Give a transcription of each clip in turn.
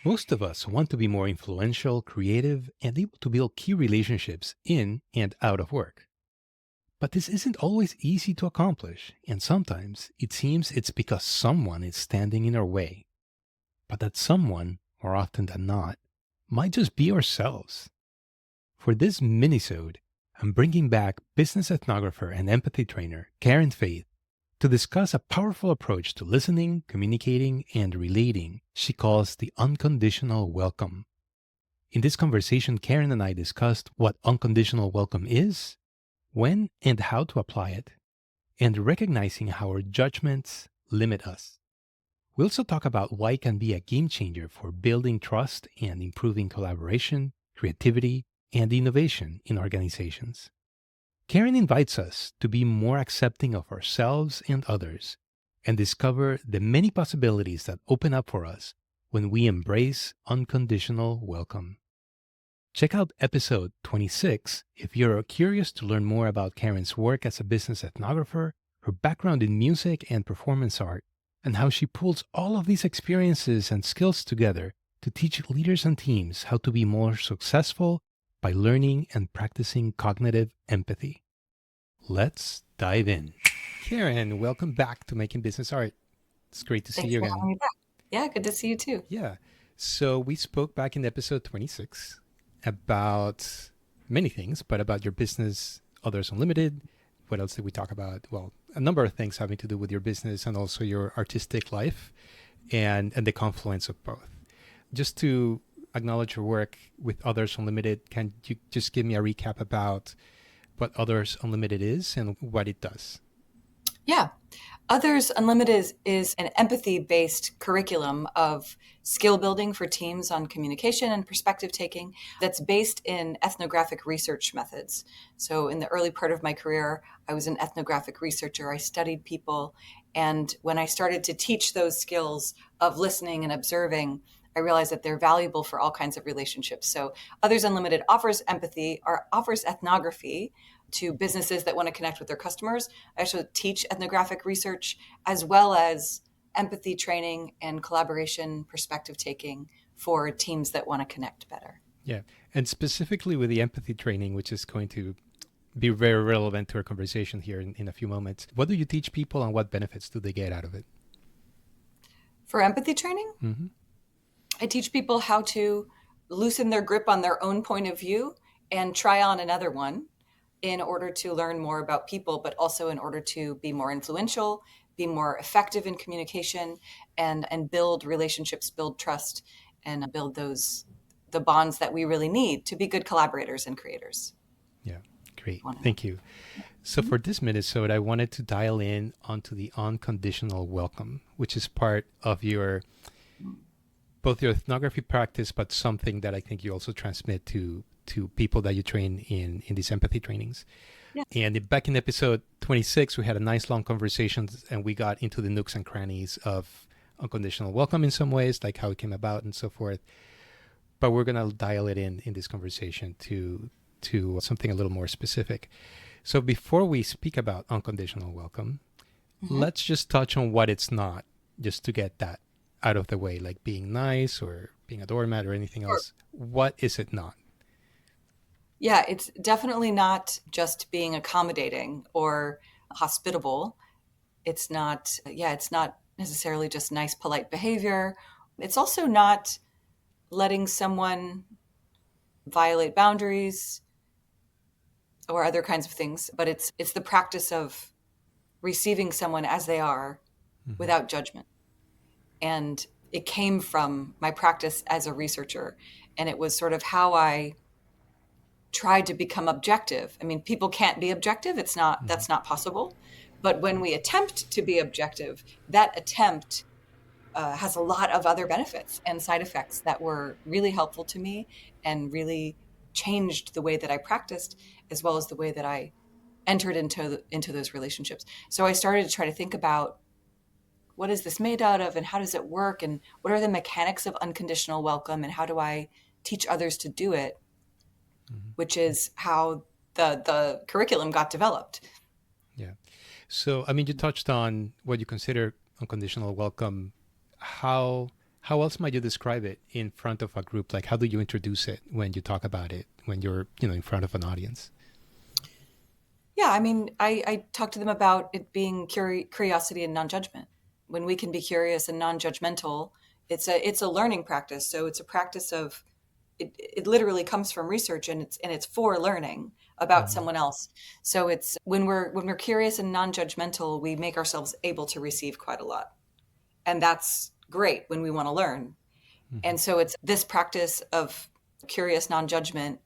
Most of us want to be more influential, creative, and able to build key relationships in and out of work. But this isn't always easy to accomplish, and sometimes it seems it's because someone is standing in our way. But that someone, more often than not, might just be ourselves. For this minisode, I'm bringing back business ethnographer and empathy trainer Karen Faith to discuss a powerful approach to listening, communicating, and relating she calls the unconditional welcome. In this conversation, Karen and I discussed what unconditional welcome is, when and how to apply it, and recognizing how our judgments limit us. We also talk about why it can be a game changer for building trust and improving collaboration, creativity, and innovation in organizations. Karen invites us to be more accepting of ourselves and others and discover the many possibilities that open up for us when we embrace unconditional welcome. Check out episode 26 if you're curious to learn more about Karen's work as a business ethnographer, her background in music and performance art, and how she pulls all of these experiences and skills together to teach leaders and teams how to be more successful by learning and practicing cognitive empathy. Let's dive in. Karen, welcome back to Making Business Art. It's great to see Thanks you for again. having me back. Yeah, good to see you too. Yeah. So we spoke back in episode 26 about many things, but about your business, Others Unlimited. What else did we talk about? Well, a number of things having to do with your business and also your artistic life and the confluence of both. Just to acknowledge your work with Others Unlimited, can you just give me a recap about what Others Unlimited is and what it does? Yeah. Others Unlimited is an empathy-based curriculum of skill building for teams on communication and perspective taking that's based in ethnographic research methods. So in the early part of my career, I was an ethnographic researcher. I studied people. And when I started to teach those skills of listening and observing, I realized that they're valuable for all kinds of relationships. So Others Unlimited offers empathy or offers ethnography to businesses that want to connect with their customers. I also teach ethnographic research as well as empathy training and collaboration perspective taking for teams that want to connect better. Yeah. And specifically with the empathy training, which is going to be very relevant to our conversation here in a few moments. What do you teach people and what benefits do they get out of it? For empathy training, Mm-hmm. I teach people how to loosen their grip on their own point of view and try on another one in order to learn more about people, but also in order to be more influential, be more effective in communication, and build relationships, build trust, and build the bonds that we really need to be good collaborators and creators. Yeah, great. Wanna know? Thank you. So for this minisode, I wanted to dial in onto the unconditional welcome, which is part of your both your ethnography practice, but something that I think you also transmit to people that you train in these empathy trainings. Yeah. And back in episode 26, we had a nice long conversation and we got into the nooks and crannies of unconditional welcome in some ways, like how it came about and so forth. But we're going to dial it in this conversation to something a little more specific. So before we speak about unconditional welcome, let's just touch on what it's not, just to get that out of the way, like being nice or being a doormat or anything else. What is it not? Yeah, it's definitely not just being accommodating or hospitable. It's not necessarily just nice, polite behavior. It's also not letting someone violate boundaries or other kinds of things, but it's the practice of receiving someone as they are without judgment. And it came from my practice as a researcher, and it was sort of how I tried to become objective. I mean, people can't be objective. That's not possible. But when we attempt to be objective, that attempt has a lot of other benefits and side effects that were really helpful to me and really changed the way that I practiced, as well as the way that I entered into those relationships. So I started to try to think about what is this made out of and how does it work and what are the mechanics of unconditional welcome and how do I teach others to do it, which is how the curriculum got developed. Yeah. So, I mean, you touched on what you consider unconditional welcome. How How else might you describe it in front of a group? Like, how do you introduce it when you talk about it when you're, in front of an audience? Yeah, I mean, I talk to them about it being curiosity and non-judgment. When we can be curious and non-judgmental, it's a learning practice. So it's a practice of it literally comes from research, and it's for learning about Mm-hmm. someone else. So it's when we're curious and non-judgmental, we make ourselves able to receive quite a lot. And that's great when we want to learn. Mm-hmm. And so it's this practice of curious non-judgment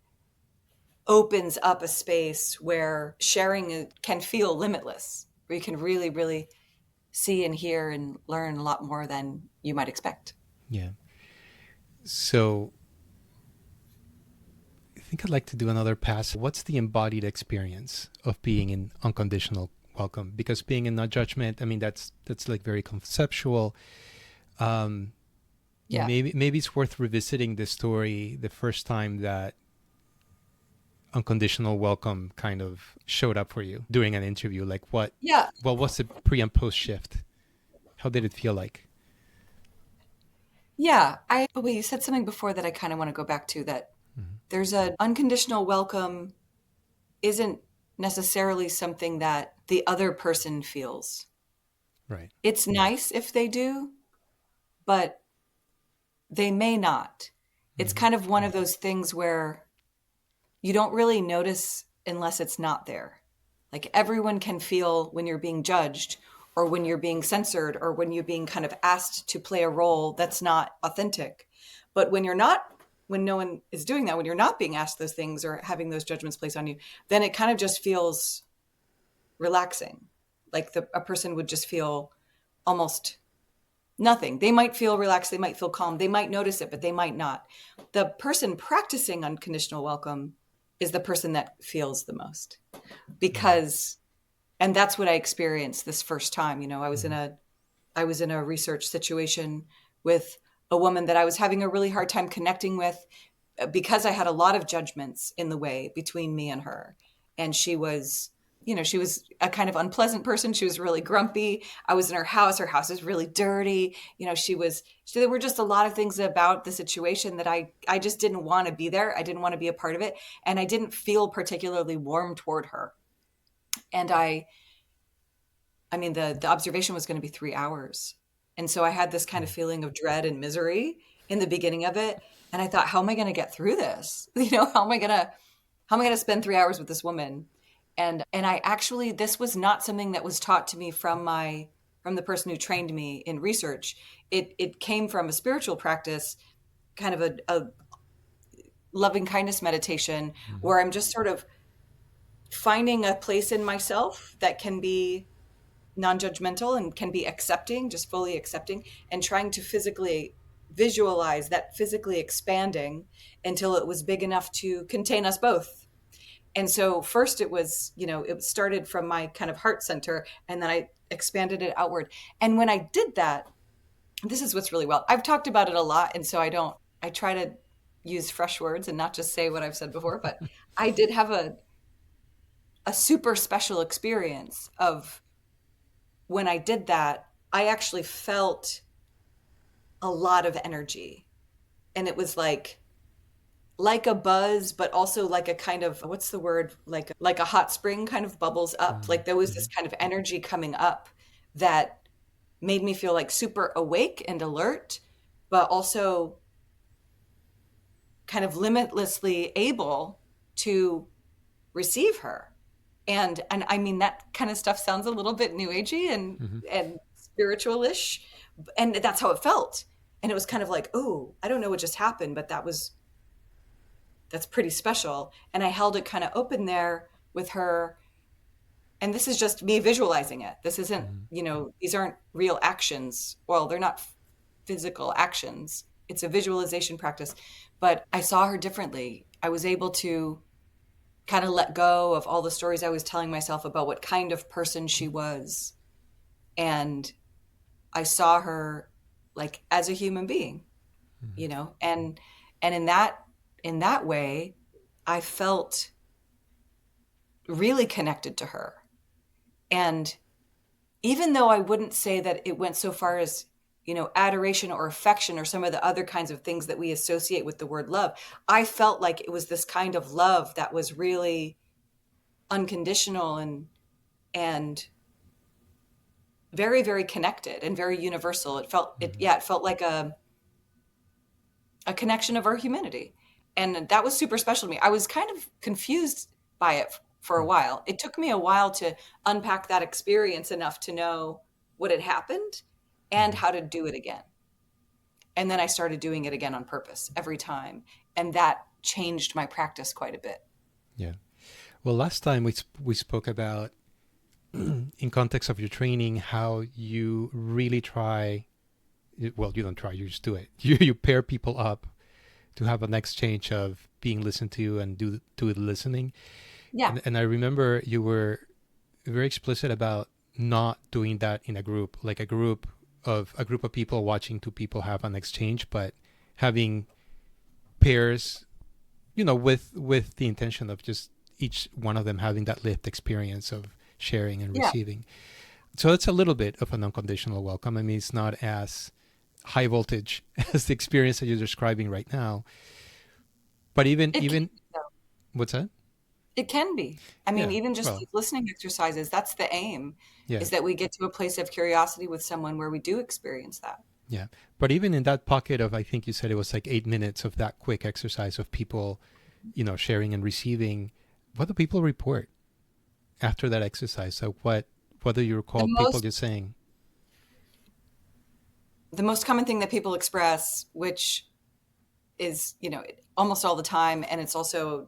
opens up a space where sharing can feel limitless, where you can really, really see and hear and learn a lot more than you might expect. Yeah. So I think I'd like to do another pass. What's the embodied experience of being in unconditional welcome? Because being in non judgment, I mean, that's like very conceptual. Um, Yeah. maybe it's worth revisiting the story the first time that unconditional welcome kind of showed up for you during an interview. Like Yeah. what was the pre and post shift? How did it feel like? Yeah. Oh, wait, you said something before that I kind of want to go back to that Mm-hmm. there's a unconditional welcome isn't necessarily something that the other person feels. Right. It's nice if they do, but they may not. It's Mm-hmm. kind of one of those things where you don't really notice unless it's not there. Like everyone can feel when you're being judged or when you're being censored or when you're being kind of asked to play a role that's not authentic. But when you're not, when no one is doing that, when you're not being asked those things or having those judgments placed on you, then it kind of just feels relaxing. Like a person would just feel almost nothing. They might feel relaxed, they might feel calm, they might notice it, but they might not. The person practicing unconditional welcome is the person that feels the most Mm-hmm. because and that's what I experienced this first time. Mm-hmm. I was in a research situation with a woman that I was having a really hard time connecting with because I had a lot of judgments in the way between me and her. And she was a kind of unpleasant person. She was really grumpy. I was in her house. Her house is really dirty. There were just a lot of things about the situation that I just didn't want to be there. I didn't want to be a part of it. And I didn't feel particularly warm toward her. And I mean, the observation was going to be 3 hours. And so I had this kind of feeling of dread and misery in the beginning of it. And I thought, how am I going to get through this? How am I going to spend 3 hours with this woman? And I actually, this was not something that was taught to me from the person who trained me in research. It came from a spiritual practice, kind of a loving kindness meditation Mm-hmm. where I'm just sort of finding a place in myself that can be non-judgmental and can be accepting, just fully accepting, and trying to physically visualize that physically expanding until it was big enough to contain us both. And so first it started from my kind of heart center and then I expanded it outward. And when I did that, this is what's really well. I've talked about it a lot and so I try to use fresh words and not just say what I've said before, but I did have a super special experience of when I did that, I actually felt a lot of energy. And it was like a buzz, but also like a kind of what's the word? Like a hot spring kind of bubbles up. Like there was Mm-hmm. this kind of energy coming up that made me feel like super awake and alert, but also kind of limitlessly able to receive her. And I mean that kind of stuff sounds a little bit new agey Mm-hmm. and spiritualish, and that's how it felt. And it was kind of like, oh, I don't know what just happened, but that's pretty special. And I held it kind of open there with her. And this is just me visualizing it. This isn't, Mm-hmm. these aren't real actions. Well, they're not physical actions. It's a visualization practice. But I saw her differently. I was able to kind of let go of all the stories I was telling myself about what kind of person she was. And I saw her like as a human being, and in that way, I felt really connected to her. And even though I wouldn't say that it went so far as adoration or affection or some of the other kinds of things that we associate with the word love. I felt like it was this kind of love that was really unconditional and very, very connected and very universal. Hmm. It felt like a connection of our humanity. And that was super special to me. I was kind of confused by it for a while. It took me a while to unpack that experience enough to know what had happened and Hmm. how to do it again. And then I started doing it again on purpose every time. And that changed my practice quite a bit. Yeah. Well, last time we spoke about in context of your training how you really try. Well, you don't try; you just do it. You pair people up to have an exchange of being listened to and do the listening. Yeah. And I remember you were very explicit about not doing that in a group, like a group of people watching two people have an exchange, but having pairs, with the intention of just each one of them having that lived experience of sharing and Yeah. receiving. So it's a little bit of an unconditional welcome. I mean, it's not as high voltage as the experience that you're describing right now, but even It can even be, though. what's that? It can be. I mean, Yeah. even just Well, these listening exercises, that's the aim, yeah. is that we get to a place of curiosity with someone where we do experience that. Yeah. But even in that pocket of, I think you said it was like 8 minutes of that quick exercise of people, sharing and receiving, what do people report after that exercise? So what do you The recall people most just saying? the most common thing that people express, which is, almost all the time, and it's also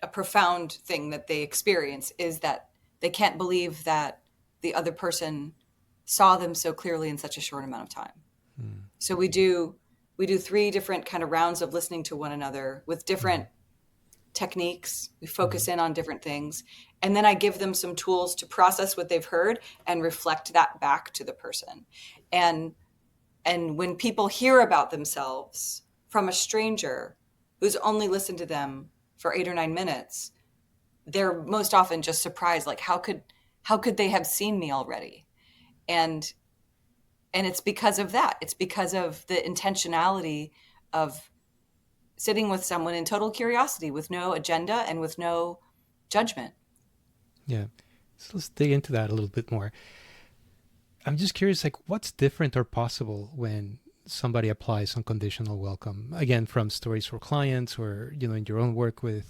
a profound thing that they experience, is that they can't believe that the other person saw them so clearly in such a short amount of time. Mm. So we do three different kind of rounds of listening to one another with Mm-hmm. different techniques. We Mm-hmm. focus in on different things. And then I give them some tools to process what they've heard and reflect that back to the person. And when people hear about themselves from a stranger who's only listened to them for 8 or 9 minutes, they're most often just surprised, like how could they have seen me already? And it's because of that. It's because of the intentionality of sitting with someone in total curiosity with no agenda and with no judgment. Yeah. So let's dig into that a little bit more. I'm just curious, like, what's different or possible when somebody applies unconditional welcome? Again, from stories for clients or, in your own work with,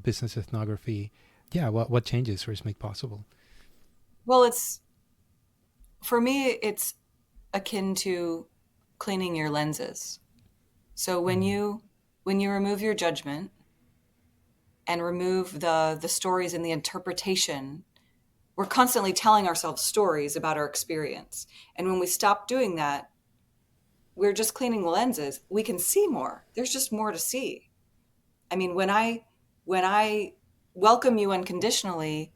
business ethnography. Yeah, what changes or is made possible? Well, for me, it's akin to cleaning your lenses. So Mm. when you remove your judgment and remove the stories and the interpretation, we're constantly telling ourselves stories about our experience. And when we stop doing that, we're just cleaning the lenses. We can see more. There's just more to see. I mean, when I welcome you unconditionally,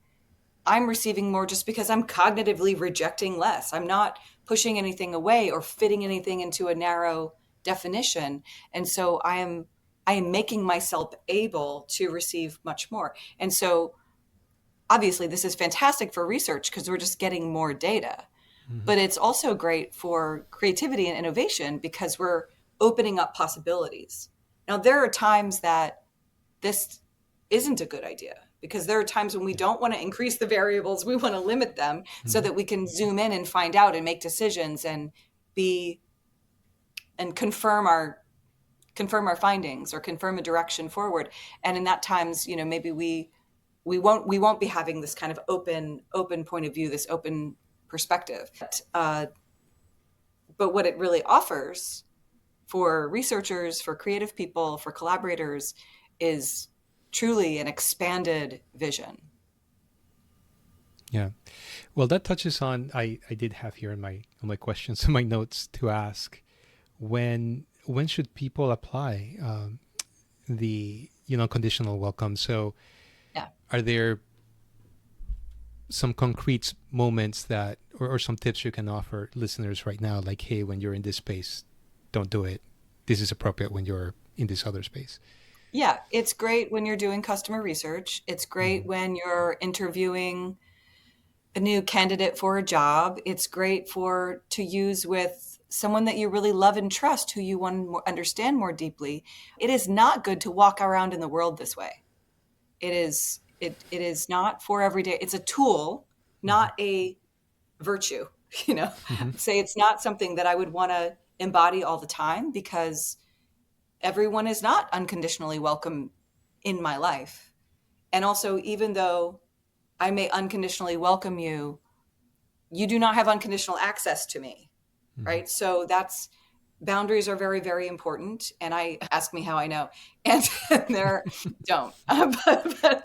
I'm receiving more just because I'm cognitively rejecting less. I'm not pushing anything away or fitting anything into a narrow definition. And so I am making myself able to receive much more. And so obviously this is fantastic for research because we're just getting more data. Mm-hmm. But it's also great for creativity and innovation because we're opening up possibilities. Now there are times that this isn't a good idea because there are times when we Yeah. don't want to increase the variables, we want to limit them so Mm-hmm. that we can zoom in and find out and make decisions and be and confirm our findings or confirm a direction forward. And in that times, maybe we won't be having this kind of open point of view, this open perspective. But what it really offers for researchers, for creative people, for collaborators is truly an expanded vision. Yeah. Well, that touches on, I did have here in my questions in my notes to ask, when should people apply the conditional welcome? So Yeah. are there some concrete moments that or some tips you can offer listeners right now, like, hey, when you're in this space, don't do it, this is appropriate when you're in this other space? Yeah, it's great when you're doing customer research. It's Mm-hmm. great when you're interviewing a new candidate for a job. It's great for to use with someone that you really love and trust, who you want to understand more deeply. It is not good to walk around in the world this way. It is not for every day. It's a tool, Hmm. not a virtue. You know, Hmm. I'd say it's not something that I would want to embody all the time, because everyone is not unconditionally welcome in my life. And also, even though I may unconditionally welcome you, you do not have unconditional access to me, Hmm. right? So that's boundaries are very, very important. And I ask me how I know, and there don't,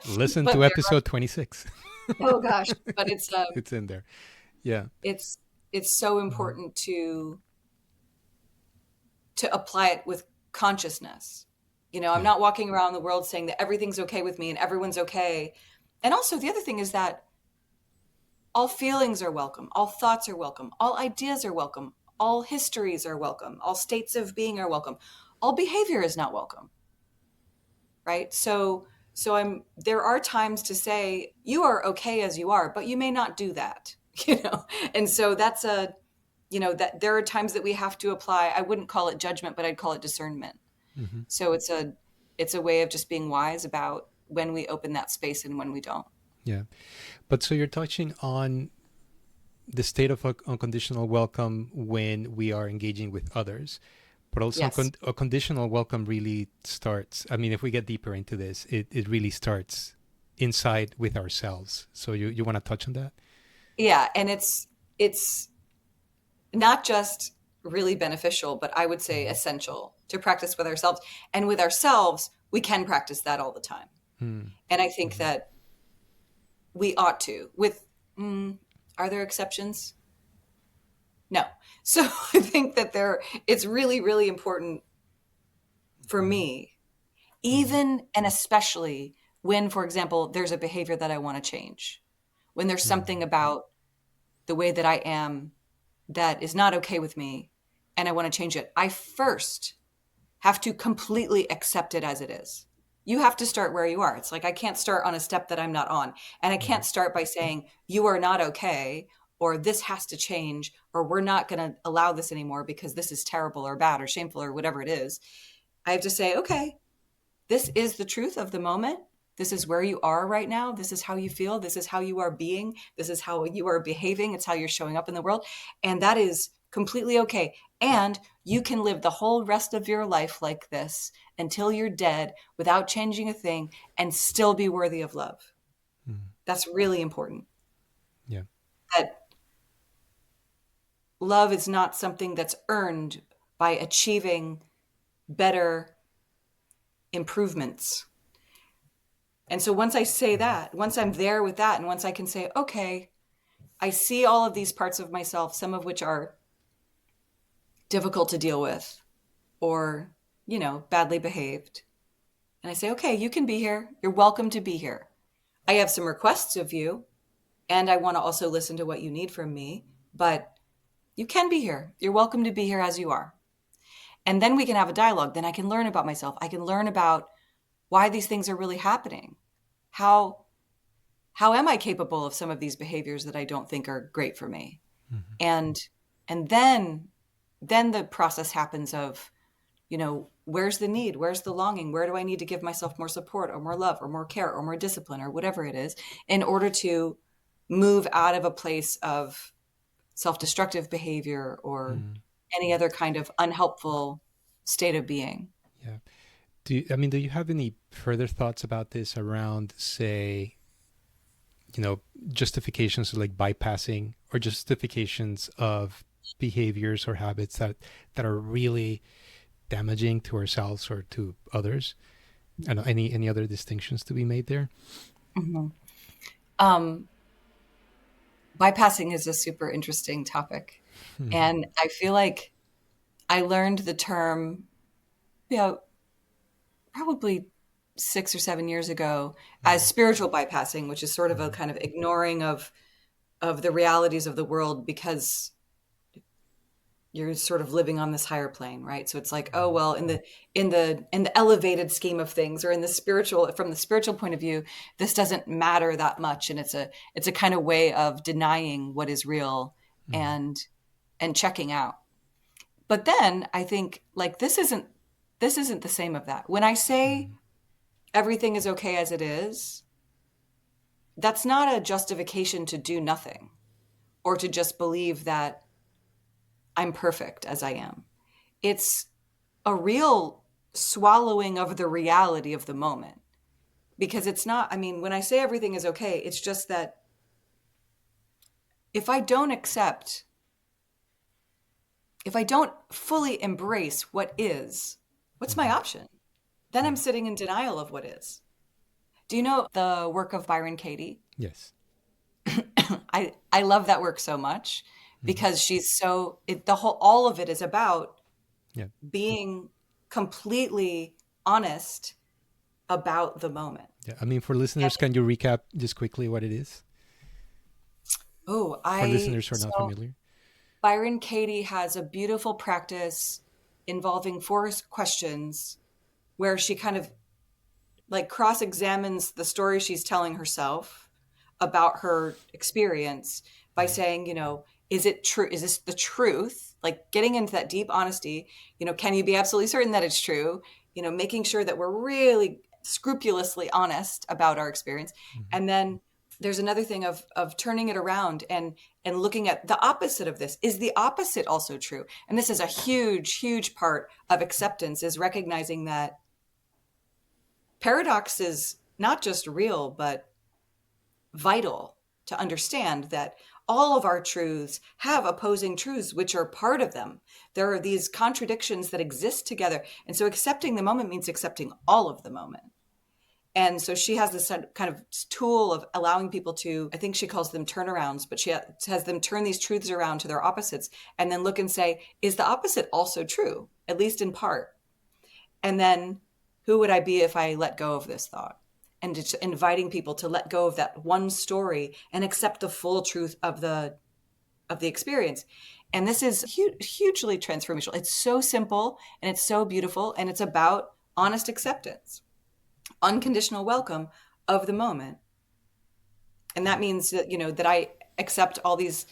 Listen but to there episode 26. oh gosh, but It's in there. Yeah. it's it's so Hmm. important to apply it with consciousness. I'm Yeah. not walking around the world saying that everything's okay with me and everyone's okay. And also, the other thing is that all feelings are welcome, all thoughts are welcome, all ideas are welcome, all histories are welcome, all states of being are welcome. All behavior is not welcome, right? So there are times to say you are okay as you are, but you may not do that, And so that's a that there are times that we have to apply. I wouldn't call it judgment, but I'd call it discernment. Hmm. So it's a way of just being wise about when we open that space and when we don't. Yeah. But so you're touching on the state of unconditional welcome when we are engaging with others. But also, Yes. a conditional welcome really starts. I mean, if we get deeper into this, it really starts inside with ourselves. So you want to touch on that? Yeah, and it's not just really beneficial, but I would say Hmm. essential to practice with ourselves. And with ourselves, we can practice that all the time. Hmm. And I think Hmm. that we ought to. Mm, are there exceptions? No. So I think that it's really, really important for Hmm. me, Hmm. even and especially when, for example, there's a behavior that I want to change, when there's something Hmm. about the way that I am that is not okay with me and I want to change it. I first have to completely accept it as it is. You have to start where you are. It's like I can't start on a step that I'm not on. And I Hmm. can't start by saying, you are not okay, or this has to change, or we're not going to allow this anymore because this is terrible or bad or shameful or whatever it is. I have to say, okay, this is the truth of the moment. This is where you are right now. This is how you feel. This is how you are being. This is how you are behaving. It's how you're showing up in the world. And that is completely okay. And you can live the whole rest of your life like this until you're dead without changing a thing and still be worthy of love. Hmm. That's really important. Yeah. That love is not something that's earned by achieving better improvements. And so once I say Hmm. that, once I'm there with that, and once I can say, okay, I see all of these parts of myself, some of which are difficult to deal with or, badly behaved. And I say, okay, you can be here. You're welcome to be here. I have some requests of you, and I want to also listen to what you need from me, but you can be here. You're welcome to be here as you are. And then we can have a dialogue. Then I can learn about myself. I can learn about why these things are really happening. How how am I capable of some of these behaviors that I don't think are great for me? Hmm. And and then the process happens of, where's the need? Where's the longing? Where do I need to give myself more support or more love or more care or more discipline or whatever it is, in order to move out of a place of self-destructive behavior or Hmm. any other kind of unhelpful state of being. Yeah. Do you have any further thoughts about this around, say, you know, justifications like bypassing or justifications of behaviors or habits that are really damaging to ourselves or to others? And any other distinctions to be made there? Mhm. Um, Bypassing is a super interesting topic. Hmm. And I feel like I learned the term, you know, probably 6 or 7 years ago, as Hmm. spiritual bypassing, which is sort of a Hmm. kind of ignoring of the realities of the world, because you're sort of living on this higher plane, right? So it's like, oh well, in the elevated scheme of things, or in the spiritual, from the spiritual point of view, this doesn't matter that much, and it's a kind of way of denying what is real, Mm-hmm. and checking out. But then I think, like, this isn't the same of that. When I say Mm-hmm. everything is okay as it is, that's not a justification to do nothing, or to just believe that I'm perfect as I am. It's a real swallowing of the reality of the moment. Because it's not, I mean, when I say everything is okay, it's just that if I don't accept, if I don't fully embrace what is, what's my Mm-hmm. option? Then I'm Yeah. sitting in denial of what is. Do you know the work of Byron Katie? Yes. I love that work so much, Mm-hmm. because she's so the whole, all of it is about Yeah. being completely honest about the moment. Yeah. I mean, for And listeners, can you recap just quickly what it is oh, for I listeners who are not so familiar? Byron Katie has a beautiful practice involving four questions, where she kind of like cross examines the story she's telling herself about her experience by Mm-hmm. saying, is it true? Is this the truth? Like, getting into that deep honesty, can you be absolutely certain that it's true? Making sure that we're really scrupulously honest about our experience. Mm-hmm. And then there's another thing of turning it around and looking at the opposite of this. Is the opposite also true? And this is a huge, huge part of acceptance, is recognizing that paradox is not just real, but vital to understand that all of our truths have opposing truths, which are part of them. There are these contradictions that exist together. And so accepting the moment means accepting all of the moment. And so she has this kind of tool of allowing people to, I think she calls them turnarounds, but she has them turn these truths around to their opposites, and then look and say, is the opposite also true, at least in part? And then, who would I be if I let go of this thought? And just inviting people to let go of that one story and accept the full truth of the experience. And this is hugely transformational. It's so simple, and it's so beautiful, and it's about honest acceptance, unconditional welcome of the moment. And that means that, that I accept all these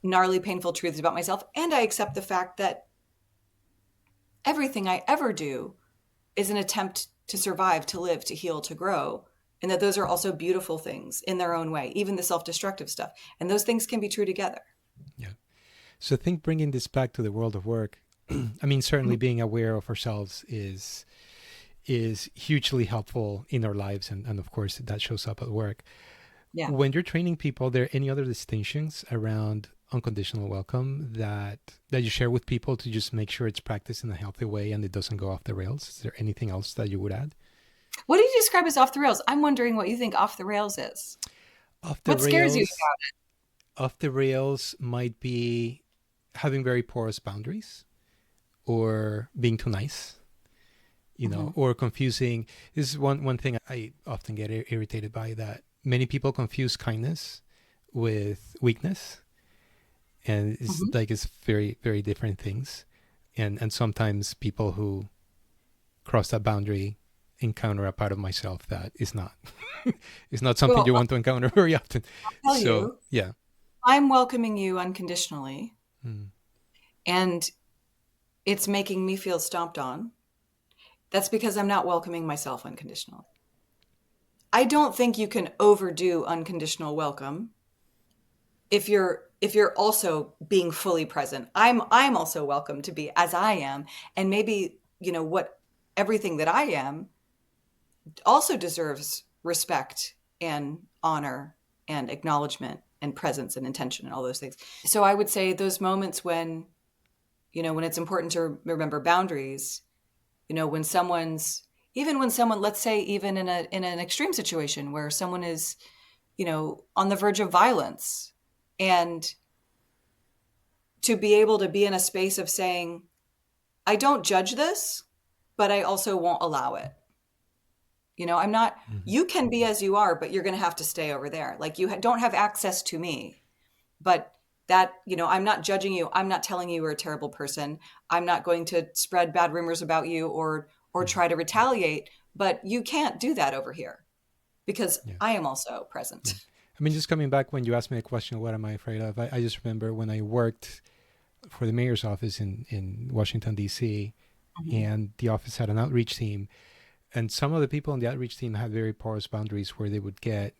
gnarly, painful truths about myself, and I accept the fact that everything I ever do is an attempt to survive, to live, to heal, to grow. And that those are also beautiful things in their own way, even the self-destructive stuff. And those things can be true together. Yeah. So I think bringing this back to the world of work, I mean, certainly Mhm. being aware of ourselves is hugely helpful in our lives, and of course that shows up at work. Yeah. When you're training people, are there any other distinctions around unconditional welcome that you share with people to just make sure it's practiced in a healthy way and it doesn't go off the rails? Is there anything else that you would add? What do you describe as off the rails? I'm wondering what you think off the rails is. Off the What scares you rails, about off the rails might be having very porous boundaries or being too nice, it? Hmm. or confusing. This is one thing I often get irritated by, that many people confuse kindness with weakness, and it's Hmm. like it's very very different things, and sometimes people who cross that boundary encounter a part of myself that is not is not something Well, you want to encounter very often. I'll tell So you, yeah. I'm welcoming you unconditionally, Mm. and it's making me feel stomped on. That's because I'm not welcoming myself unconditionally. I don't think you can overdo unconditional welcome if you're also being fully present. I'm also welcome to be as I am, and maybe, what everything that I am also deserves respect and honor and acknowledgement and presence and intention and all those things. So I would say those moments when, when it's important to remember boundaries, when someone's, even when someone, let's say, even in an extreme situation where someone is, on the verge of violence, and to be able to be in a space of saying, I don't judge this, but I also won't allow it. I'm not, Mhm. you can be as you are, but you're going to have to stay over there. Like, you don't have access to me, but that, I'm not judging you. I'm not telling you you're a terrible person. I'm not going to spread bad rumors about you or Mhm. try to retaliate, but you can't do that over here because Yeah. I am also Yeah. present. I mean, just coming back when you asked me a question, what am I afraid of? I just remember when I worked for the mayor's office in Washington, D.C., Mhm. and the office had an outreach team. And some of the people on the outreach team had very porous boundaries where they would get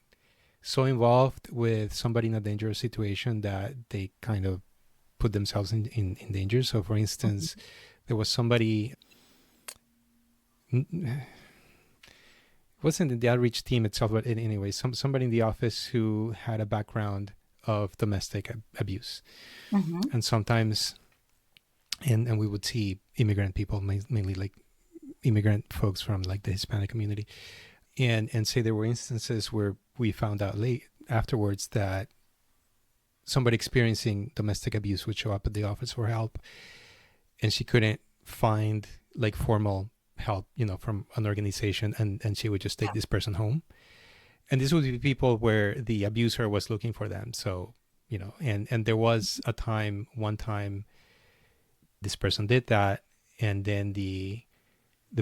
so involved with somebody in a dangerous situation that they kind of put themselves in danger. So, for instance, Mhm. there was somebody, it wasn't in the outreach team itself, but anyway, somebody in the office who had a background of domestic abuse. Mhm. And sometimes, and we would see immigrant people, mainly like immigrant folks from like the Hispanic community, and say there were instances where we found out late afterwards that somebody experiencing domestic abuse would show up at the office for help, and she couldn't find like formal help, from an organization, and she would just take Yeah. this person home. And this would be people where the abuser was looking for them. So, and there was one time this person did that, and then the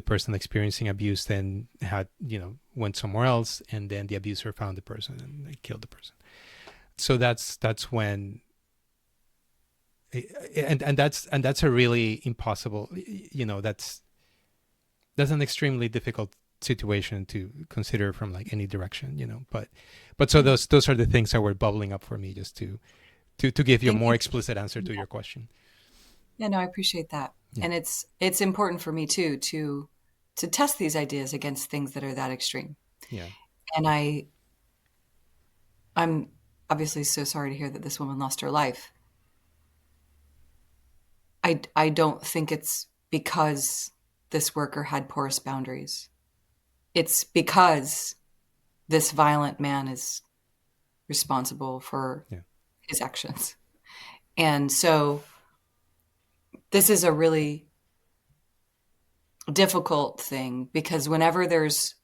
person experiencing abuse then had, went somewhere else, and then the abuser found the person and they killed the person. So that's when, and that's a really impossible, that's an extremely difficult situation to consider from like any direction, but so Yeah. those are the things that were bubbling up for me, just to give you a Thank more you. explicit answer to Yeah. your question. Yeah, no, I appreciate that. Yeah. And it's important for me too to test these ideas against things that are that extreme. Yeah. And I'm obviously so sorry to hear that this woman lost her life. I don't think it's because this worker had porous boundaries. It's because this violent man is responsible for Yeah. his actions. And so this is a really difficult thing because whenever there's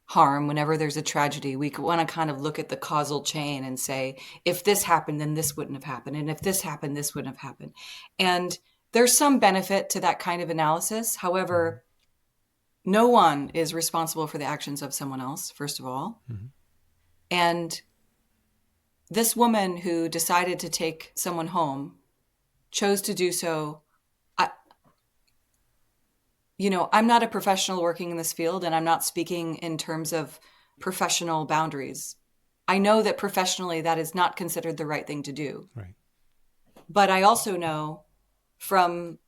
harm, whenever there's a tragedy, we want to kind of look at the causal chain and say, if this happened, then this wouldn't have happened. And if this happened, this wouldn't have happened. And there's some benefit to that kind of analysis. Mm-hmm. However, no one is responsible for the actions of someone else, first of all. Mm-hmm. And this woman who decided to take someone home chose to do so. I, I'm not a professional working in this field, and I'm not speaking in terms of professional boundaries. I know that professionally that is not considered the right thing to do. Right. But I also know from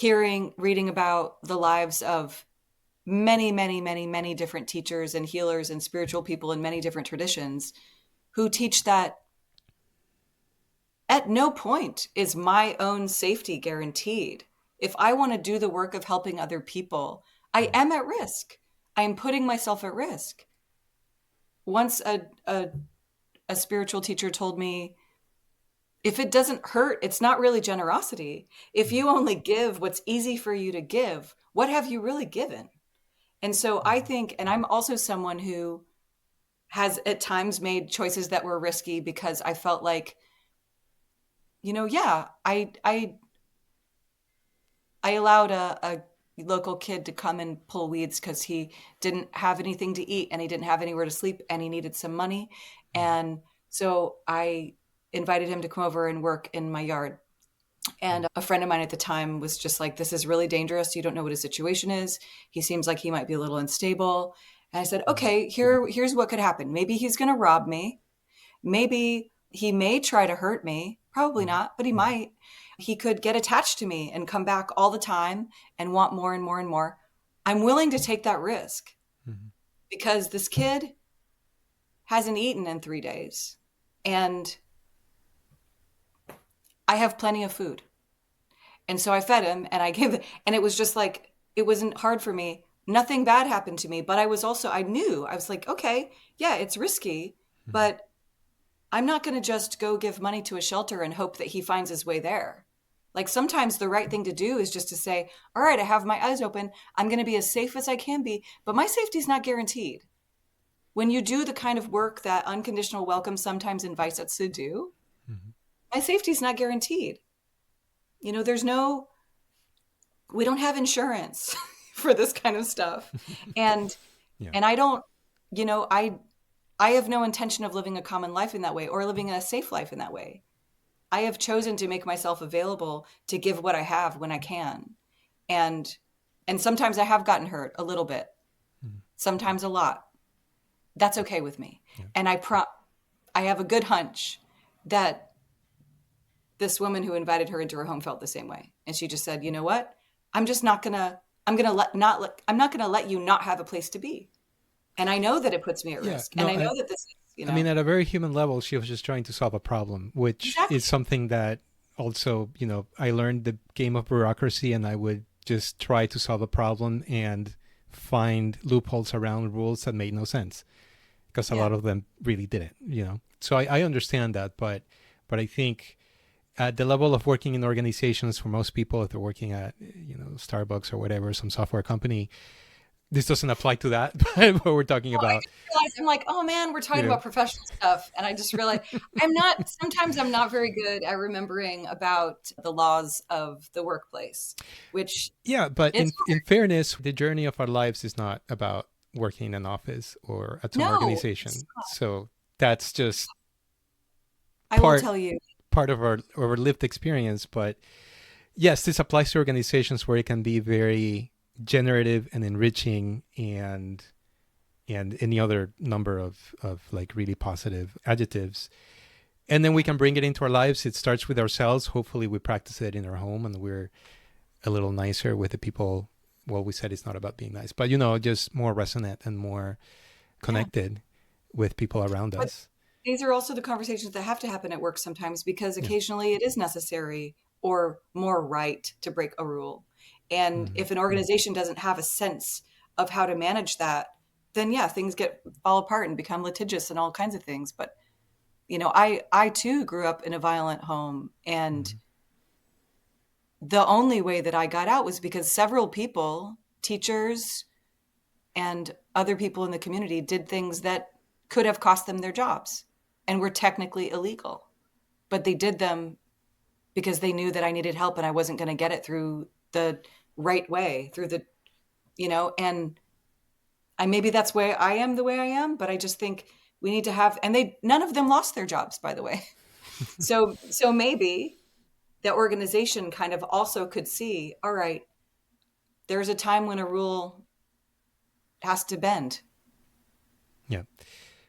reading about the lives of many, many, many, many different teachers and healers and spiritual people in many different traditions who teach that at no point is my own safety guaranteed. If I want to do the work of helping other people, I Mm-hmm. am at risk. I am putting myself at risk. Once a spiritual teacher told me, if it doesn't hurt, it's not really generosity. If Mm-hmm. you only give what's easy for you to give, what have you really given? And so I Mm-hmm. think, and I'm also someone who has at times made choices that were risky because I felt like, yeah, I allowed a local kid to come and pull weeds because he didn't have anything to eat and he didn't have anywhere to sleep and he needed some money. Mm-hmm. And so I invited him to come over and work in my yard. And a friend of mine at the time was just like, this is really dangerous. You don't know what his situation is. He seems like he might be a little unstable. And I said, Mm-hmm. okay, here's what could happen. Maybe he's going to rob me. Maybe he may try to hurt me. Probably Mm-hmm. not, but he might. He could get attached to me and come back all the time and want more and more and more. I'm willing to take that risk Mm-hmm. because this kid hasn't eaten in 3 days and I have plenty of food. And so I fed him and I gave it, and it was just like, it wasn't hard for me. Nothing bad happened to me, but I knew, I was like, okay, yeah, it's risky, Mm-hmm. but I'm not going to just go give money to a shelter and hope that he finds his way there. Like sometimes the right thing to do is just to say, all right, I have my eyes open. I'm going to be as safe as I can be, but my safety is not guaranteed. When you do the kind of work that unconditional welcome sometimes invites us to do, My safety is not guaranteed. You know, we don't have insurance for this kind of stuff. And Yeah. and I don't, I have no intention of living a common life in that way or living a safe life in that way. I have chosen to make myself available to give what I have when I can. And sometimes I have gotten hurt a little bit, Mhm. sometimes a lot. That's okay with me. Yeah. And I have a good hunch that this woman who invited her into her home felt the same way. And she just said, "You know what? I'm just not going to I'm not going to let you not have a place to be. And I know that it puts me at Yeah. risk. And No, I know that this is, I mean, at a very human level, she was just trying to solve a problem, which is exactly. something that also, I learned the game of bureaucracy, and I would just try to solve a problem and find loopholes around rules that made no sense because a Yeah. lot of them really didn't. So I understand that, but I think at the level of working in organizations for most people, if they're working at, Starbucks or whatever, some software company, this doesn't apply to that, but what we're talking Well, I about, just realized I'm like, oh man, we're you talking know, about professional stuff. And I just realized sometimes I'm not very good at remembering about the laws of the workplace, which yeah, but is in fairness, the journey of our lives is not about working in an office or at some no, it's organization. So that's just I will part tell you. part of our lived experience. But yes, this applies to organizations where it can be very generative and enriching, and any other number of like really positive adjectives. And then we Yeah. can bring it into our lives. It starts with ourselves. Hopefully we practice it in our home and we're a little nicer with the people. Well, we said it's not about being nice, but just more resonant and more Yeah. connected with people around But us. these are also the conversations that have to happen at work sometimes because Yeah. occasionally it is necessary or more right to break a rule. And Mm-hmm. if an organization doesn't have a sense of how to manage that, then yeah, things fall apart and become litigious and all kinds of things. But I too grew up in a violent home, and Mm-hmm. the only way that I got out was because several people, teachers and other people in the community, did things that could have cost them their jobs and were technically illegal. But they did them because they knew that I needed help and I wasn't going to get it through the right way, and maybe that's why I am the way I am, but I just think we need to have, and none of them lost their jobs, by the way. So maybe the organization kind of also could see, all right, there's a time when a rule has to bend. Yeah.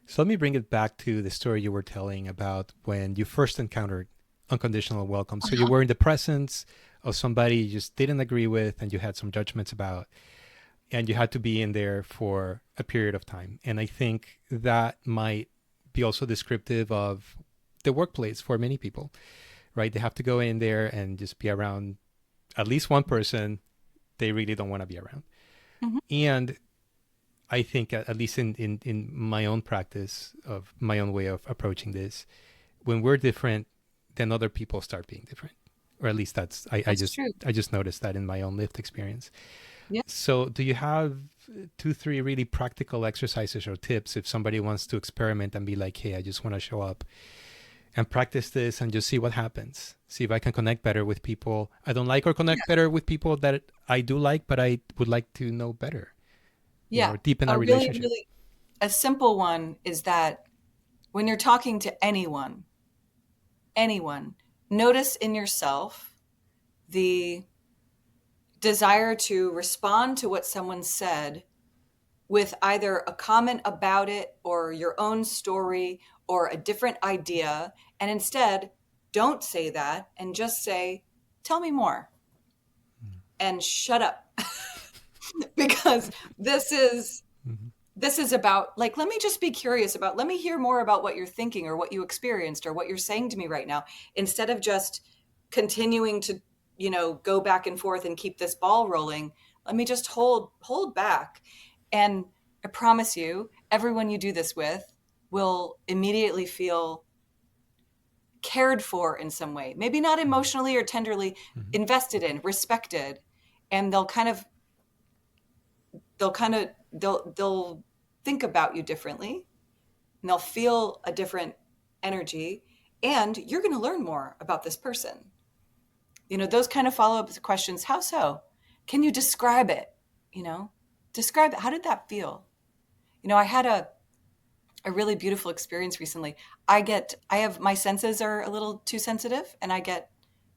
So let me bring it back to the story you were telling about when you first encountered unconditional welcome. So you Uh-huh. were in the presence of somebody you just didn't agree with and you had some judgments about, and you had to be in there for a period of time. And I think that might be also descriptive of the workplace for many people, right? They have to go in there and just be around at least one person they really don't want to be around. Mhm. And I think, at least in my own practice of my own way of approaching this, when we're different, then other people start being different. Or at least that's That's true. I just noticed that in my own lived experience. Yeah. So do you have two, three really practical exercises or tips if somebody wants to experiment and be like, hey, I just want to show up and practice this and just see what happens. See if I can connect better with people I don't like or Yeah. connect better with people that I do like, but I would like to know better, Yeah. or deepen A our really, relationship. really a simple one is that when you're talking to anyone, notice in yourself the desire to respond to what someone said with either a comment about it or your own story or a different idea. And instead, don't say that and just say, tell me more and shut up. Because Mm-hmm. this is about, like, let me just be curious about, let me hear more about what you're thinking or what you experienced or what you're saying to me right now, instead of just continuing to, go back and forth and keep this ball rolling. Let me just hold back. And I promise you, everyone you do this with will immediately feel cared for in some way, maybe not emotionally or tenderly, Mm-hmm. invested in, respected. And they'll think about you differently, and they'll feel a different energy, and you're going to learn more about this person. Those kind of follow up questions. How so? Can you describe it? You know, describe it. How did that feel? I had a really beautiful experience recently. I have my senses are a little too sensitive, and I get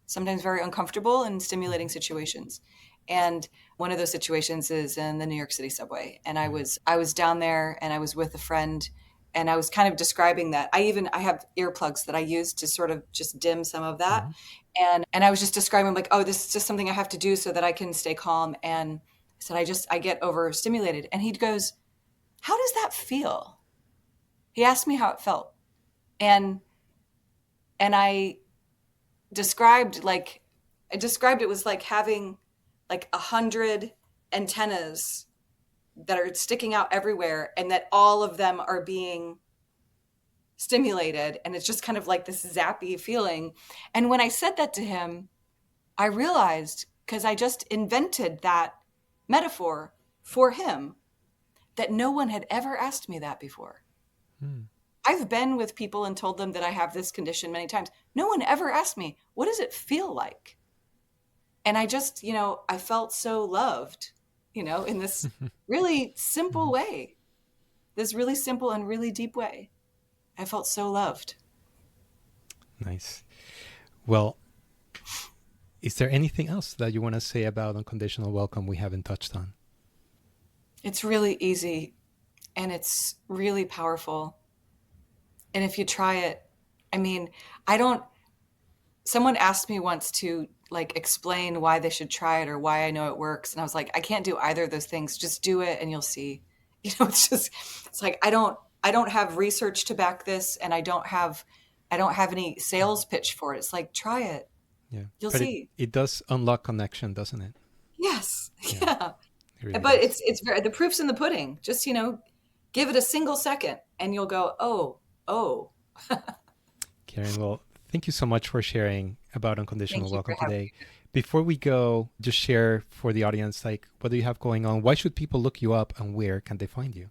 sometimes very uncomfortable in stimulating situations. And one of those situations is in the New York City subway. And I Mm-hmm. was down there, and I was with a friend, and I was kind of describing that. I have earplugs that I use to sort of just dim some of that. Mm-hmm. And I was just describing, like, oh, this is just something I have to do so that I can stay calm. And I said, I get overstimulated. And he goes, how does that feel? He asked me how it felt. And I described like I described it was like having like 100 antennas that are sticking out everywhere, and that all of them are being stimulated, and it's just kind of like this zappy feeling. And when I said that to him, I realized, because I just invented that metaphor for him, that no one had ever asked me that before. Mm-hmm. I've been with people and told them that I have this condition many times. No one ever asked me, what does it feel like? And I just, I felt so loved, in this really simple way, this really simple and really deep way. I felt so loved. Nice. Well, is there anything else that you want to say about unconditional welcome we haven't touched on? It's really easy, and it's really powerful. And if you try it, I mean, I don't, someone asked me once to like explain why they should try it or why I know it works. And I was like, I can't do either of those things. Just do it and you'll see. It's like, I don't have research to back this, and I don't have any sales pitch for it. It's like, try it. Yeah. You'll But see. it does unlock connection, doesn't it? Yes. Yeah, Yeah. it really But does. it's very, the proof's in the pudding. Just, give it a single second and you'll go, oh, oh. Karen, well, thank you so much for sharing about unconditional Thank you for welcome having today. me. Before we go, just share for the audience, like, what do you have going on? Why should people look you up, and where can they find you?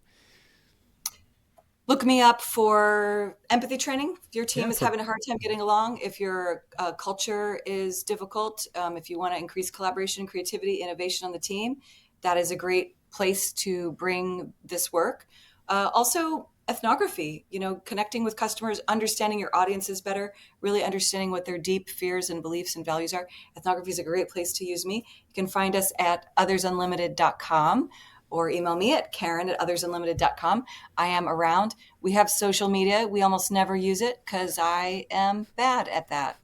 Look me up for empathy training. If your Yeah, team is for having a hard time getting along, if your culture is difficult, if you want to increase collaboration, creativity, innovation on the team, that is a great place to bring this work. Also, ethnography, connecting with customers, understanding your audiences better, really understanding what their deep fears and beliefs and values are. Ethnography is a great place to use me. You can find us at othersunlimited.com or email me at Karen@othersunlimited.com. I am around. We have social media. We almost never use it because I am bad at that.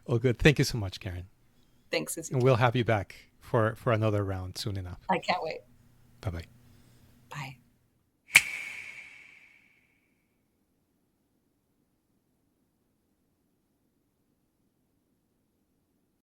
Oh, good. Thank you so much, Karen. Thanks, And we'll Suzuki. have you back for another round soon enough. I can't wait. Bye bye. Bye.